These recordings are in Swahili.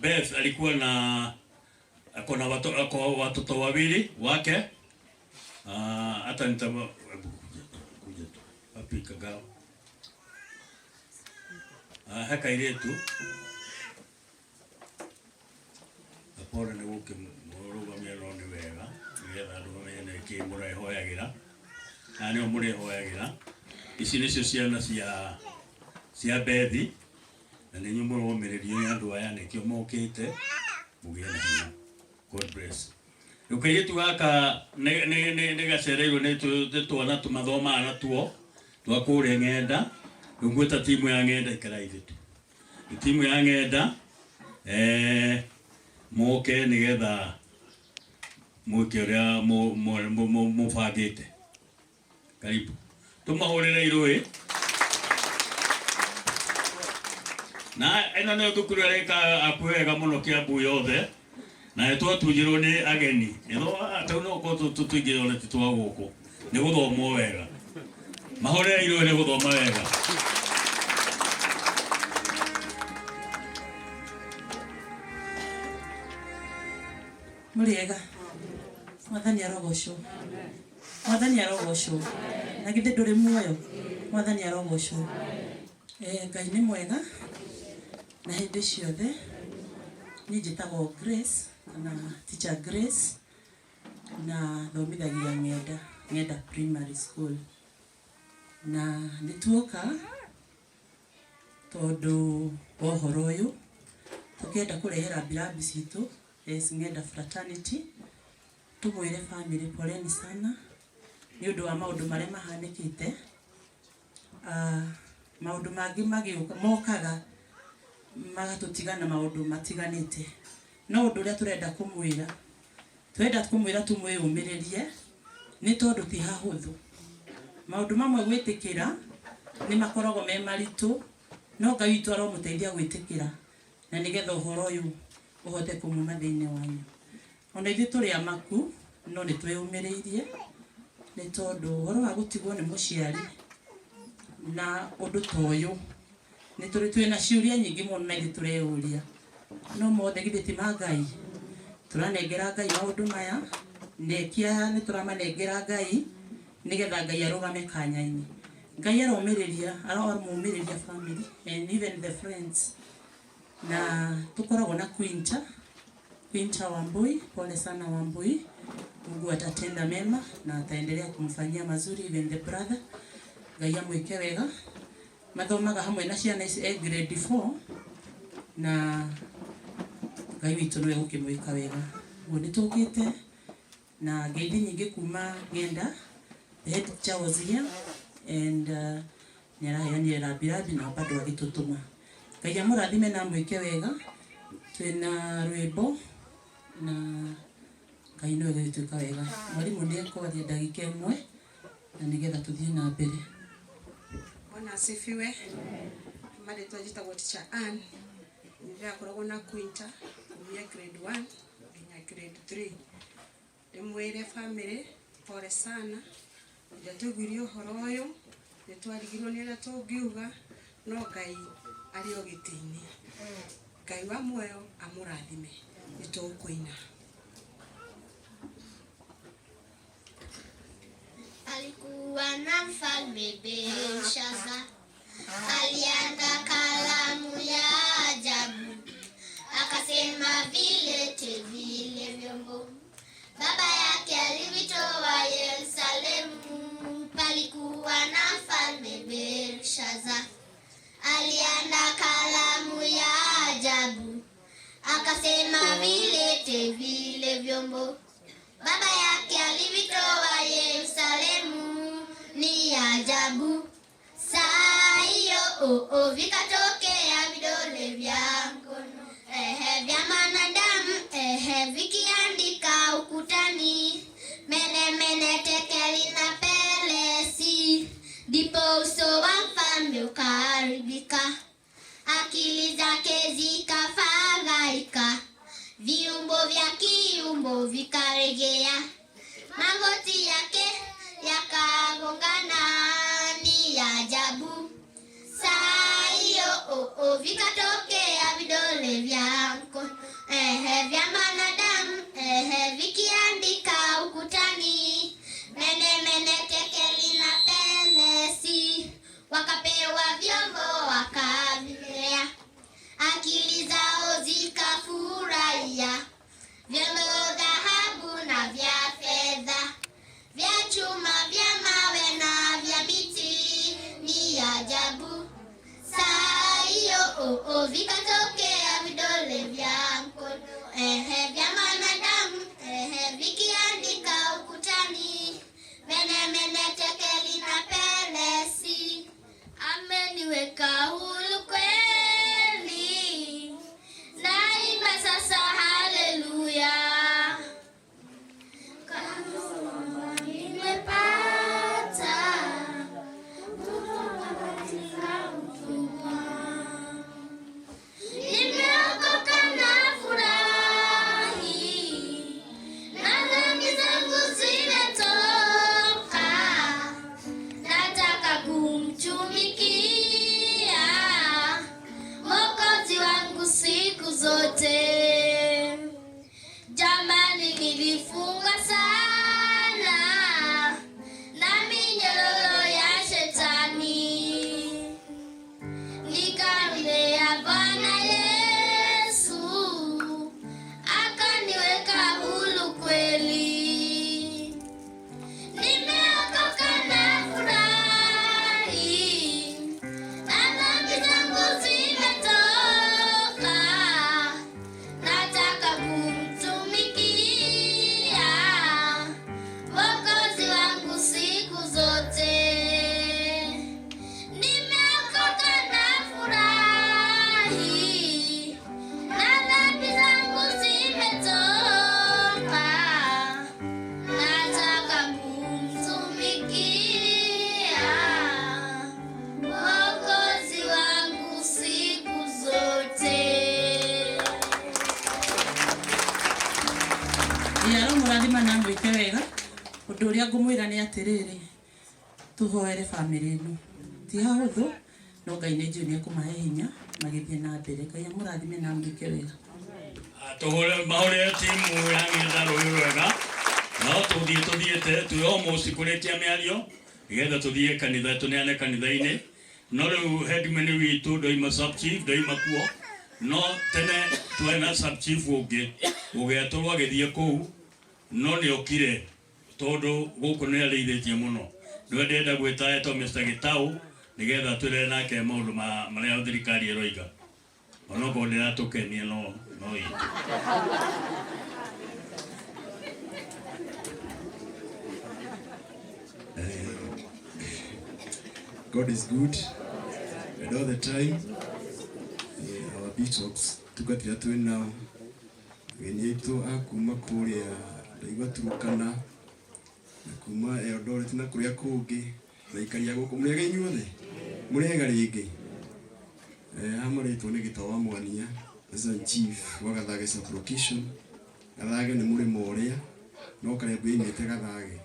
Beth alikuwa na akona watoto wawili wake. Hata nitama kuja tu wapi kagao. Haka ile tu apora ne uke muruga mero ni wega ngetha ndu menye ki mure hoyagira ani omure hoyagira ici nicio ciana cia Bethi na ni nyumo romererio ni andu aya nikio mokite mugie na hinya. God bless. Ukaire tu aka ne gacereirwo ne twana tumathoma na tuo twakure ngenda ngweta timu ya ngenda ikaraithe tu timu ya ngenda moke nigetha muke ria mufagite karibu tumahurire irui na eno ne thukuru reka akwega muno Kiambu yothe na twatujirwo ni ageni eno atau no ko tutugirwo ni twa guku ni guthomwo wega mahurire irui ni guthoma wega. Muriega mwathani arogocwo mwathani arogocwo na githe nduri muoyo mwathani arogocwo. Ngai ni mwega na hindi ciothe. Ni njitagwo Grace na teacher Grace na thomithagia ngenda primary school na nituoka tondu wohoro uyu tukienda kurehera bilabi citu ngenda fraternity tumwire family poleni sana ni undu wa maundu mare mahanikite. Maundu mangi magiuka mokaga magatutigana maundu matiganite no undu ria turenda kumwira tumwiyumiririe ni tondu ti hahuthu. Maundu mamwe gwitikira ni makoragwo me maritu no Ngai witu aromuteithia gwitikira na nigetha uhoro uyu uhote kumuma thiini wanyu. Ona ithu turi amaku no ni twiyumiriirie ni tondu uhoro wa gutigwo ni muciari na undu toyu ni turi twina ciuria nyingi muno na ithu tureuria no mothe githe ti ma Ngai turanengera Ngai maundu maya nekia ni turamanengera Ngai nigetha Ngai arugame kanya-ini. Ngai aromumiriria family and even the friends na tukoragwo na Quinta Wambui. Pole sana Wambui, Mungu atatenda mema na ataendelea kumfanyia mazuri. Even the brother Ngai amwike wega mathomaga hamwe na ciana ici grade 4 na Ngai witu niwe ukimwika wega. Ngoni tukite na ngeithi nyingi kuma ngenda head teacher was here and nira birabi na bado agitutuma. Ngai amurathime na mwike wega. Twina rwimbo na Ngai niwe gwituka wega. Mwalimu ndiye kwaria ndagika imwe na nigetha tuthie na mbere. Bwana asifiwe. Mali twajitagwo teacher Ann ndio akoragwo na Quinta kumia grade 1 nginya grade 3. Ndimwire family pole sana njatugwirio horo uyu nitwarigirwo ni aria tungiuga no Ngai ari o gitini. Ngai wa muoyo amurathime nitukuina. Alikuwa na mfalme Belshaza, alianda kalamu ya ajabu, akasema vilete vile vyombo. Baba yake alivitoa Yerusalemu. Palikuwa na mfalme Belshaza, alianda kalamu ya ajabu, akasema vilete vile vyombo. Baba yake alivitoa Yerusalemu, ni ajabu. Saa hiyo vikatokea vidole vya mkono vya mwanadamu vikiandika ukutani, mene mene tekeli na pelesi. Ndipo uso wa mfalme ukaharibika, akili zake zikafadhaika, viumbo vya kiumbo vikaregea, magoti yake yakagongana, ni ajabu. Saa hiyo vikatokea vidole vya mkono viungo vikatokea vidole vya mkono, vya mwanadamu, vikiandika ukutani, mene mene tekeli na pelesi. Ameniweka huru kweli, naimba sasa haleluya. Kama nimepata kutoka katika utumwa, nimeokoka na furahi, na dhambi zangu zimetoka, nataka kumtumikia Mwokozi wangu siku zote. Jamani, nilifunga sana na minyororo ya shetani, nikamwendea Bwana Yesu akaniweka huru kweli. Nimeokoka na furahi, na dhambi zangu zimetoka, nataka kumtumikia Mwokozi wangu siku zote. Nimeokoka na furahi, na dhambi zangu zimetoka, nataka kumtumikia Mwokozi wangu siku zote. Yaro murathima na mwike wega. Undu uria ngumwira ni atiriri, tuhoere family ino ti hahuthu, no Ngai ni njui ni akumahe hinya magithie na mbere. Ngai amurathime na mwike wega. Tuhore mahore timu ya ng'enda rũĩ rwega, no tuthiĩte tũ almost kũrĩkia mĩario nĩgetha tuthiĩ kanitha tũneane kanitha-inĩ. No rĩu headman witũ ndoima sub chief ndoima kuo, no tene twarĩ na sub chief ũngĩ ũgĩatũrwo agĩthiĩ kũu, no nĩokire tondũ gũkũ nĩ arĩithĩtie mũno. Nĩwe ndĩrenda gwĩta etwo Mr. Gitau nĩgetha twĩre nake maũndũ marĩa thirikari ĩroiga. Onokorwo ndĩratũkenia no itũ. God is good and all the time. Our bishops tugatira twina wenyetu akuma kuria ndaigua Turukana na kuma Eldoret na kuria kungi na ikaria guku murega inyuothe murega ringi amoretwo ni Gitawa Mwania as a chief wa Gathage sub-location. Gathage ni murimo uria no karebu inete Gathage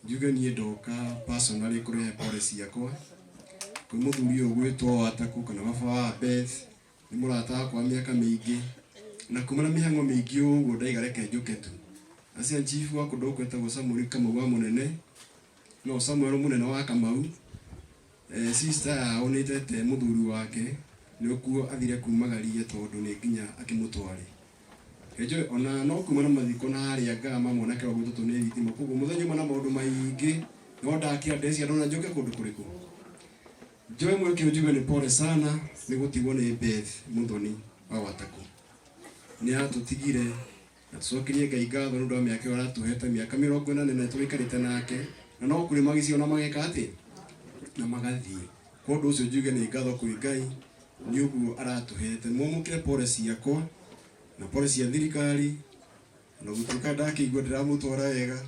njuge nie ndoka personally kurehe policy yakwa kwi muthuri ugwitwo Wataku kana baba wa Beth ni murata kwa miaka mingi na kumana mihango mingi uguo ndaigareke njuke tu acia chief wa kundu kwetagwo Samuel Kamau wa munene no Samuel munene wa Kamau sister yao nitete muthuri wake ni okuo athire kumagarie tondu ni nginya akimutware ejo ona no kumana mathiko na haria ngama mwanake wa gututu ni thitima koguo muthenya mana maundu maingi no ndakia ndeci andona njoke kundu kuriku joe mweke ujuga ni pole sana ni gutigwo ni Beth Muthoni wa Wataku ni atutigire na tucokirie Ngai ngatho nundu wa miaka aratuhete miaka 40 na turikarite nake na no kuri magicio na mageka ati na magathie kondu ucio njuge ni ngatho kwi Ngai ni uguo aratuhete mwamukire policy yakwa na policy ya thirikari na gutuka ndakigwa ndiramutwara wega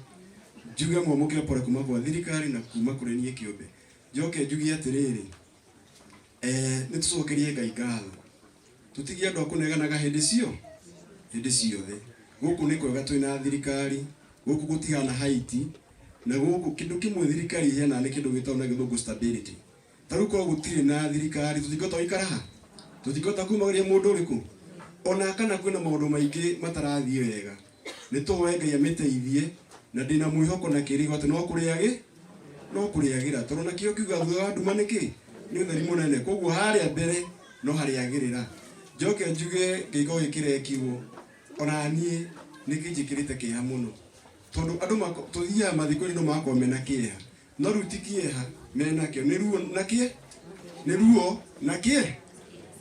njuge mwamukire pole kuma kwa thirikari na kuma kuri nie kiumbe njoke njugie atiriri ni tucokerie Ngai ngatho tutigie andu akuneganaga hindi ciothe guku ni kwega twina thirikari guku gutihana haiti na guku kindu kimwe thirikari hena ni kindu gitao na githungu stability taruko gutire na thirikari tutigota ikaraha tutigota kumagaria mundu uriku ona kana kwina maundu maingi matarathie wega ni tuwe Ngai amiteithie na ndina mwihoko na kirigo ati no kuriagira torona kio kiuga thutha wa nduma niki ni utheri munene koguo haria mbere no hariagirira njoke njuge ngigo gikire kiwo ona nie nikijikirite kiha muno tondu andu tuthia mathiko-ini no makwa mena kieha no rutikie ha mena kio ni ruo na kie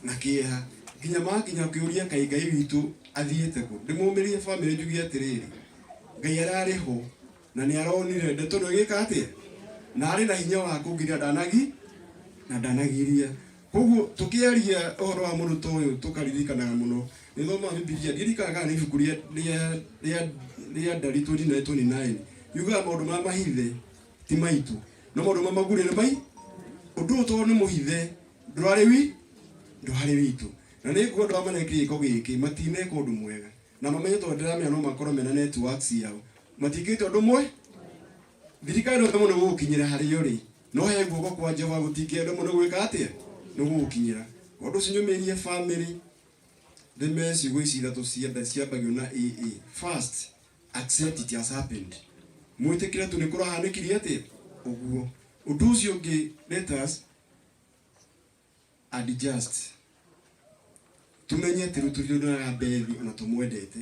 na kieha nginya makinya kiuria kai Ngai witu athiete ku ndimumirie family njugi atiriri Ngai arari ho na ni aronire ndeto no gika atia na ari na hinya wa kungiria ndanagiria koguo tukiaria uhoro wa muruto uyu tukaririkanaga muno ni thoma Biblia ndirikaga ni ibuku ria Ndari 29:29 yuga maundu ma mahithe ti maitu no maundu ma magure ni mai undu to ni muhithe ndwari witu na ni ngo ndo amane kiriko giki matine ko undu mwega na mamenye to ndiramenya no makoro mena networks yao matikite undu mwe thirikari ndo muno gukinyira hari yori no he guko kwa Jehova gutikie ndo muno gwika atia no gukinyira undu cinyumirie family the mess you wish that to see that ciambagio na first accept it has happened mwitikire tu nikura hanikirie atia uguo undu ucio ngi let us adjust tumenye tiruturio na bethi ona tumwendete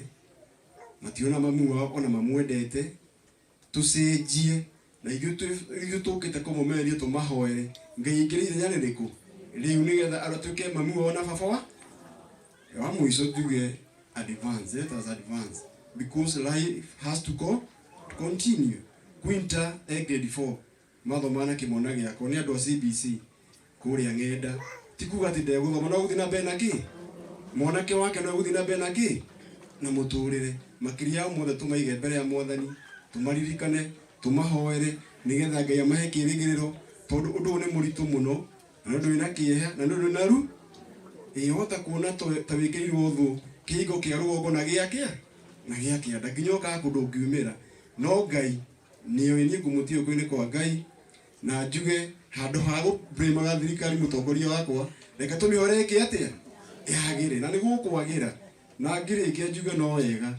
mationa mamu wao ona mamwendete tucenjie na ithu tukite kumumeria tumahoere Ngai ingirire nyane riku riu nigetha aratuke mamu wao na baba wa muico tuge advance let us advance because life has to go to continue Quinta grade 4 mathomana kimona giako ni andu a CBC kuria ngenda tikuga ati ndeguthoma no guthi na mbere na ki mwanake wake no guthi na mbere na ki na muturire makiria mothe tumaige mbere ya Mwathani tumaririkane tumahoere nigetha Ngai amahe kirigiriro tondu undu ni muritu muno na ndu ina kieha na ndu naru ihota kuona ta wikirirwo thu kiigo kia rugongo na giakia na giakia ndakinyoka kundu ngiumira no Ngai niyo ni ngumutio kwini kwa Ngai na njuge handu ha gubrimaga thirikari mutongoria wakwa reka tumihore ki atia yagire na niguo kwagira na ngirikia njuge no wega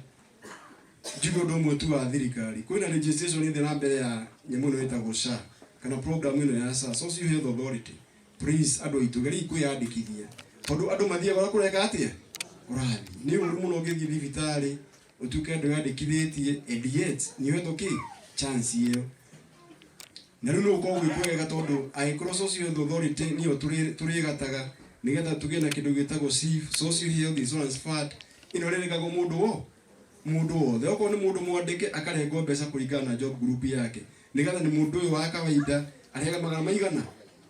njuge ndo mwetu wa thirikari kwina registration inde na mbere ya nyamu no itagwo SHA kana program ino ya SHA Social Health Authority please ando itugeri kwiyandikithia tondu andu mathia gora kureka atia urathi ni uru muno ngithi thibitari utuke ndo yandikithitie and yet ni wendo ki chance iyo na riu no ko gwikwega tondu aikro Social Health Authority niyo turigataga nigetha tugie na kindu gitagwo Social Health Insurance Fund ino rerekago mundu wothe oko ni mundu mwandike akarengwo mbeca kuringana na job group yake nigetha ni mundu uyu wa kawaida arega magana maigana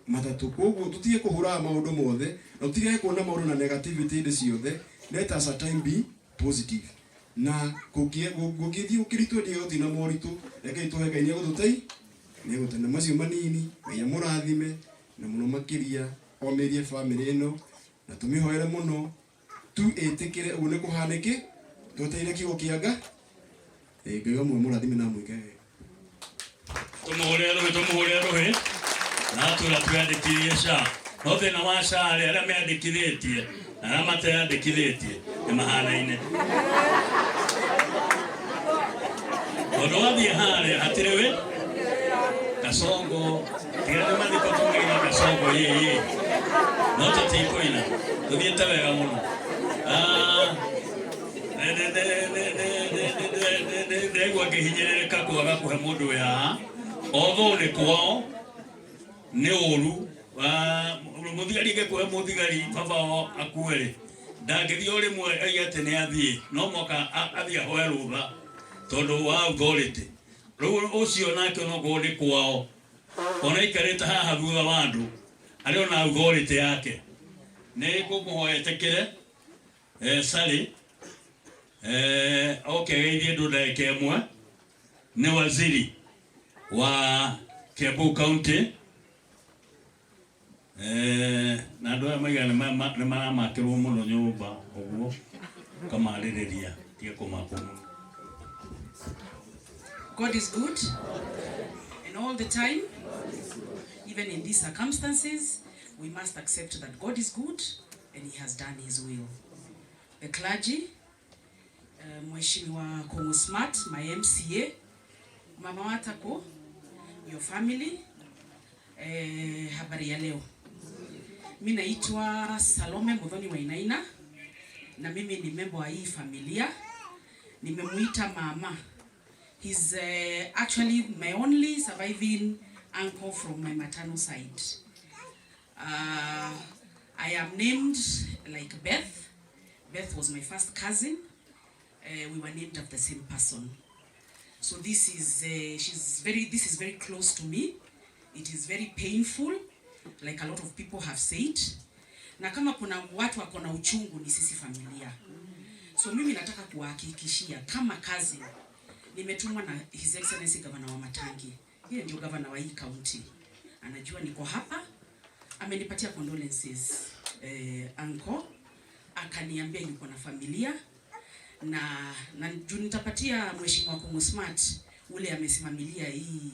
matatu koguo tutige kuhura maundu mothe na tutige kuona maundu na negativity inde ciothe let us at time be positive na gugithi ukiritu ndio thina moritu reke ituhe Ngai ni gututai ni gutana macio manini Ngai amurathime na muno makiria omerie family ino na tumihoere muno tu etikire une kuhanike tuteire kigo kianga Ngai amwe murathime na mwike tumuhore rohe na tuyandikithie SHA no thina wa SHA aria meandikithitie na aria mateyandikithitie ni mahanaine tondu wathie haria hatiriwe Kasongo tigana mathiko tumwina Kasongo ye no tutikoina tuthiete wega muno ndegwa ngihinyirika kwaga kuhe mundu ya otho ni kwao ni uru muthigari ngekuhe muthigari baba akuere ndangithio rimwe aigate ni athie no moka athie ahoe rutha tondu wa authority riu ucio nake no ngo ni kwao ona ikarita haha thutha wa andu ari ona authority yake ni ngumuhoetekire Sally okegeithie ndu ndagika imwe ni waziri wa Kiambu County na ndo maigana ni maramakirwo muno nyumba uguo kamaririria tie kumakumu. God is good and all the time, even in these circumstances we must accept that God is good and he has done his will. The clergy, Mheshimiwa Kongo Smart, my MCA, Mama Watako, your family, habari ya leo. Mimi naitwa Salome Muthoni Wainaina na mimi ni member wa hii familia. Nimemuita mama. He's actually my only surviving uncle from my maternal side. I am named like Beth. Beth was my first cousin. We were named after the same person. So this is very close to me. It is very painful, like a lot of people have said. Na kama kuna watu wako na uchungu ni sisi familia. So mimi nataka kuhakikishia kama cousin, nimetumwa na His Excellency Governor Wamatangi. Yeye ndio governor wa hii county. Anajua niko hapa. Amenipatia condolences. Uncle akaniambia yuko na familia na nitapatia mheshimiwa Kungu Smart ule amesimamilia hii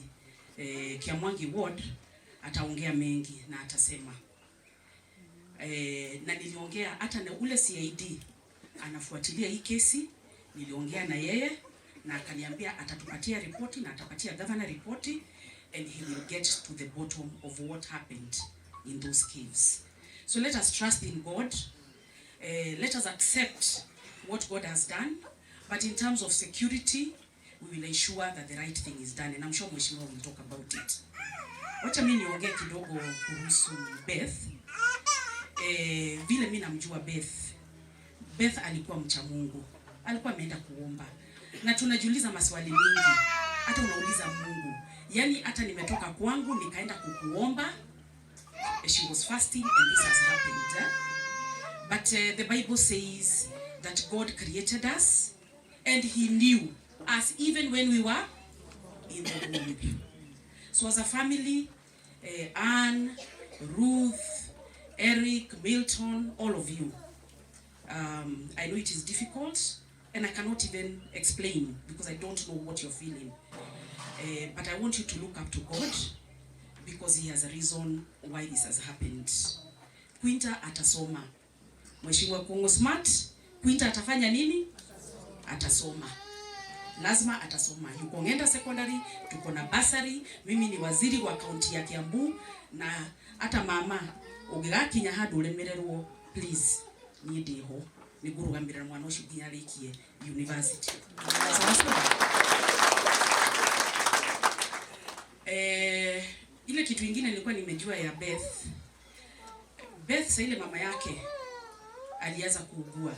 Kiamwangi ward, ataongea mengi na atasema na niliongea hata na ule CID anafuatilia hii kesi, niliongea na yeye na akaniambia atatupatia ripoti na atapatia governor ripoti and he will get to the bottom of what happened in those caves. So let us trust in God. Let us accept what God has done, but in terms of security, we will ensure that the right thing is done, and I'm sure Mheshimiwa will talk about it. Wacha mimi niongee kidogo kuhusu Beth. Vile mimi namjua Beth. Beth alikuwa mcha Mungu. Alikuwa ameenda kuomba. Na tunajiuliza maswali mengi. Hata unauliza Mungu. Yaani hata nimetoka kwangu nikaenda kukuomba. She was fasting and this has happened. But the Bible says that God created us and he knew us even when we were in the womb. So as a family, Anne, Ruth, Eric, Milton, all of you, I know it is difficult and I cannot even explain because I don't know what you're feeling. But I want you to look up to God because he has a reason why this has happened. Quinta atasoma. Mheshimiwa Kungu Smart, Quinta atafanya nini? Atasoma. Lazima atasoma. Yuko Ng'enda Secondary, tuko na basari, mimi ni waziri wa kaunti ya Kiambu na hata mama ugigakinya handu uremererwo please ni ndiho ni gurugamira mwana ucio nginya rikie university. Ile kitu kingine nilikuwa nimejua ya Beth. Beth sasa ile mama yake alianza kuugua.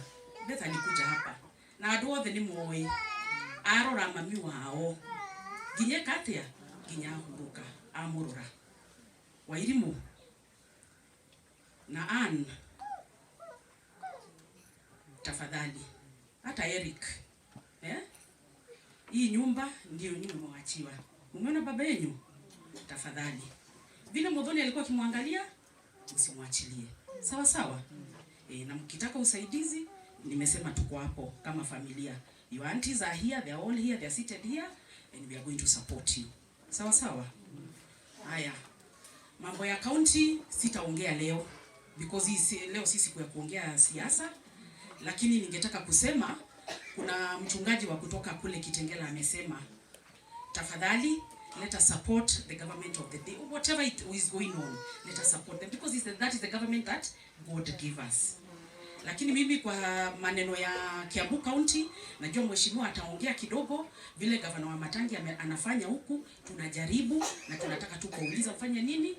Beth alikuja hapa. Na andu othe ni moe. Arora mami wao. Ginya katia, ginya huruka, amurura. Wairimu. Na Ann. Tafadhali. Hata Eric. Hii nyumba ndio nyumba mwachiwa. Umeona baba yenu? Tafadhali. Vile Modhoni alikuwa akimwangalia, msimwachilie. Sawa sawa? Na mkitaka usaidizi, nimesema tuko hapo kama familia. Your aunties are here, they are all here, they are seated here and we are going to support you. Sawa sawa? Haya. Mambo ya county sitaongea leo because leo sisi kwa kuongea siasa, lakini ningetaka kusema kuna mchungaji wa kutoka kule Kitengela amesema tafadhali let us support the government of the day. Whatever it is going on, let us support them because that is the government that God gave us. Lakini mimi kwa maneno ya Kiambu County, najua mheshimiwa ataongea kidogo vile Governor Wamatangi anafanya huku, tunajaribu na tunataka tu kuuliza ufanye nini?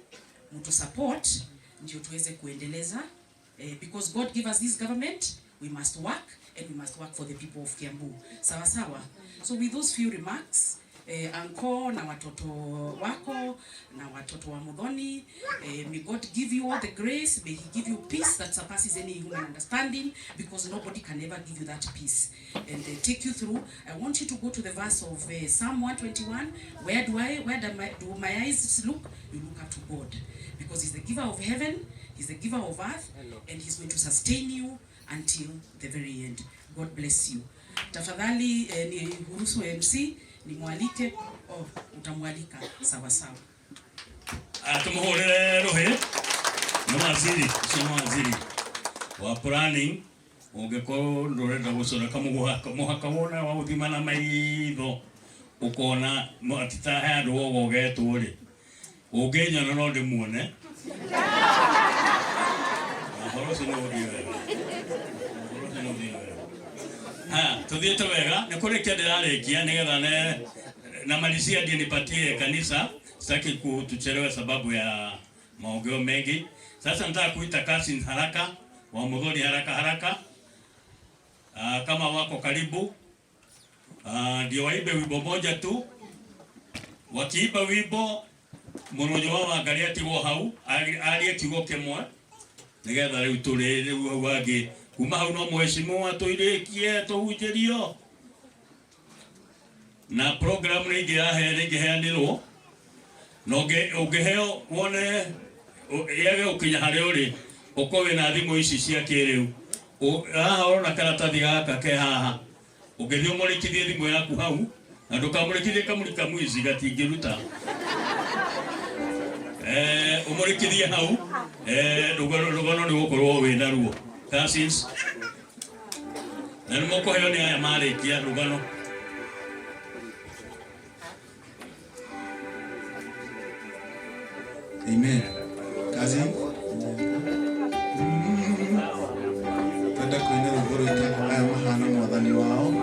Mtu support ndio tuweze kuendeleza because God give us this government, we must work and we must work for the people of Kiambu. Sawa sawa. So with those few remarks, Anko na watoto wako na watoto wa Modhoni, may God give you all the grace, may he give you peace that surpasses any human understanding because nobody can ever give you that peace and take you through. I want you to go to the verse of Psalm 121. Where do my eyes look? You look up to God because he's the giver of heaven, he's the giver of earth and he's going to sustain you until the very end. God bless you. Tafadhali ni hurusu MC ni mwalike utamwalika sawa sawa. Tumuhorere rohe na waziri wa planning ungeko ndorenda gusora kamuhaka wona wa uthimana maitho ukona matita handu wogo geturi ungenya no ndi muone horosi no ndiwe tuthiete wega ni kuri kende rarikia nigetha na malizia ndiye nipatie kanisa sitaki kutuchelewa sababu ya maongeo mengi Sasa nataka kuita cousins haraka, wa Muthoni haraka. Kama wako karibu, ndio waimbe wimbo moja tu. Wakiimba wimbo muronyo wao angalia tigo hau, alie kigo kemwe. Nigetha riu tuli riu wage kuma hau no mheshimiwa tuirekie tuhunjirio. Na program ningi heanirwo. Noge ungeheo wone yage ukinya hari uri ukowe na thimu ici cia kiriu. Haha ona karatathi gaka ke haha. Ungethio murikithie thimu yaku hau na ndukamurikithie kamurika mwizi gatingiruta. Umurikithie hau rugano ni gukorwo wina ruo. Cousins. Na nimoko heo ni aya marikia rugano. Amen. Cousin. Twenda kuina rugoro itago aya mahana mwathani wao.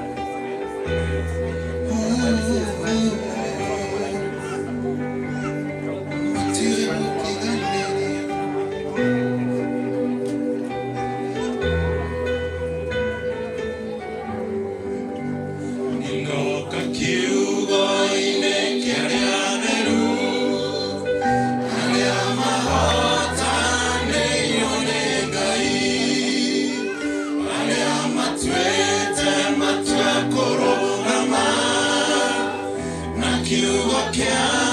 Yeah,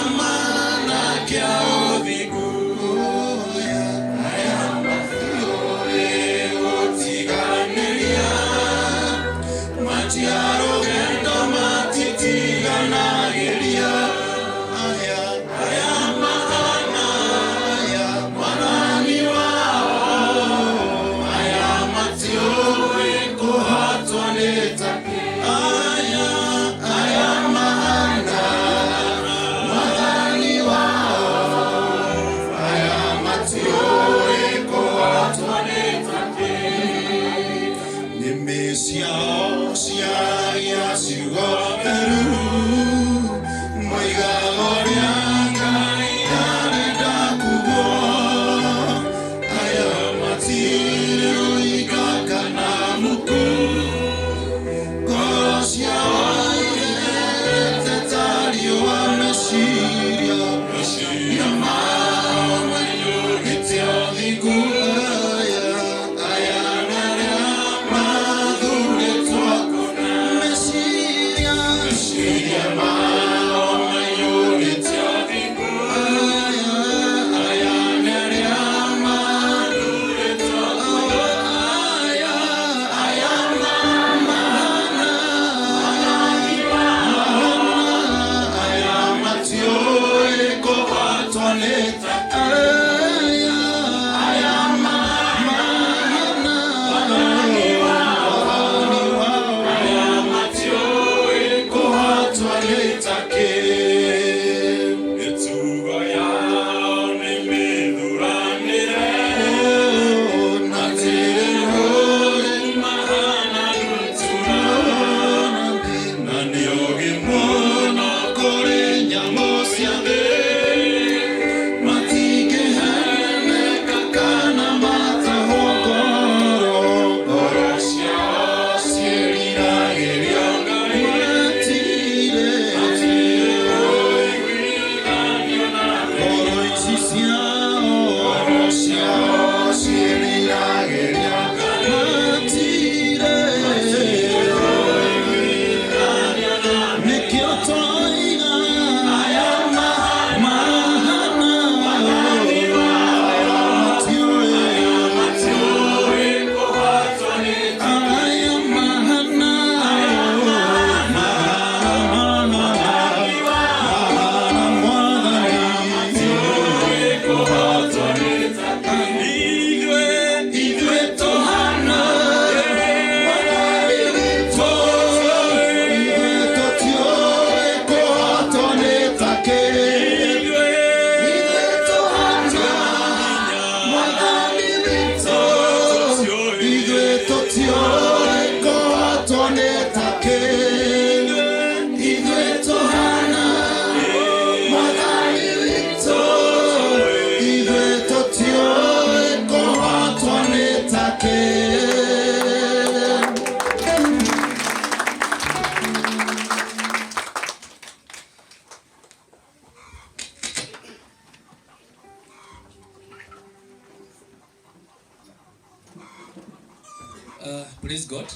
God.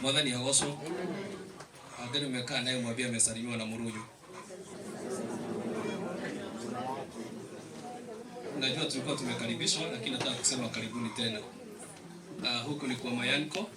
Mwathani agocwo. Ageni umekaa naye mwambie amesalimiwa na Muruju. Najua tulikuwa tumekaribishwa lakini nataka kusema karibuni tena. Huku ni kwa Mayanko.